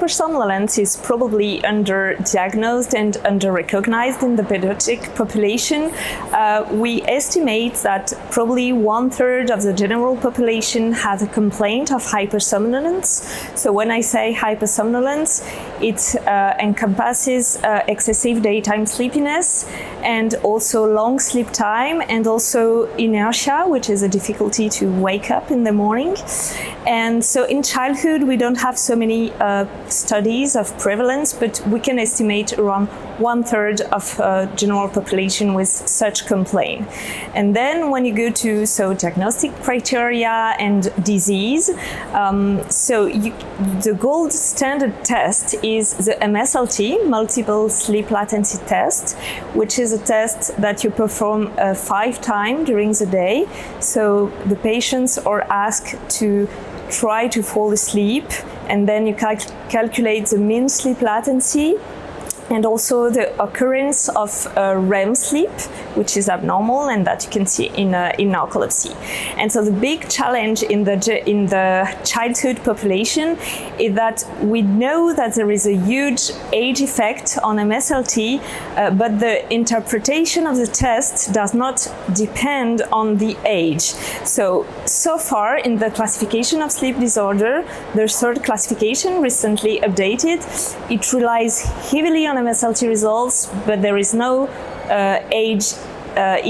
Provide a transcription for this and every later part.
hypersomnolence is probably underdiagnosed and under-recognized in the pediatric population. We estimate that probably 1/3 of the general population has a complaint of hypersomnolence. So when I say hypersomnolence, it encompasses excessive daytime sleepiness and also long sleep time and also inertia, which is a difficulty to wake up in the morning. And so in childhood, we don't have so many studies of prevalence, but we can estimate around 1/3 of general population with such complaint. And then when you go to diagnostic criteria and disease, the gold standard test is the MSLT, Multiple Sleep Latency Test, which is a test that you perform 5 times during the day. So the patients are asked to try to fall asleep, and then you calculate the mean sleep latency and also the occurrence of REM sleep, which is abnormal and that you can see in narcolepsy. And so the big challenge in the childhood population is that we know that there is a huge age effect on MSLT, but the interpretation of the test does not depend on the age. So far in the classification of sleep disorder, the 3rd classification recently updated, it relies heavily on MSLT results, but there is no age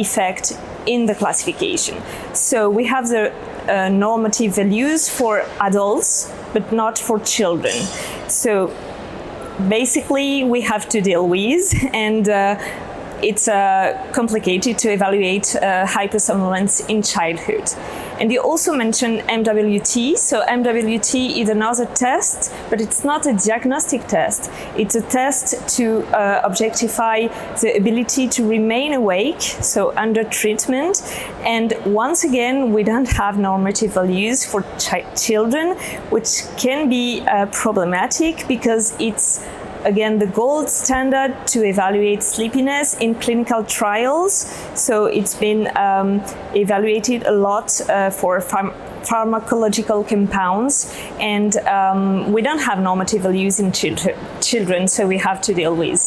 effect in the classification. So we have the normative values for adults, but not for children. So basically we have to deal with, and it's complicated to evaluate hypersomnolence in childhood. And you also mentioned MWT. So MWT is another test, but it's not a diagnostic test. It's a test to objectify the ability to remain awake, so under treatment. And once again, we don't have normative values for children, which can be problematic because it's again the gold standard to evaluate sleepiness in clinical trials. So it's been evaluated a lot for pharmacological compounds, and we don't have normative values in children, so we have to deal with.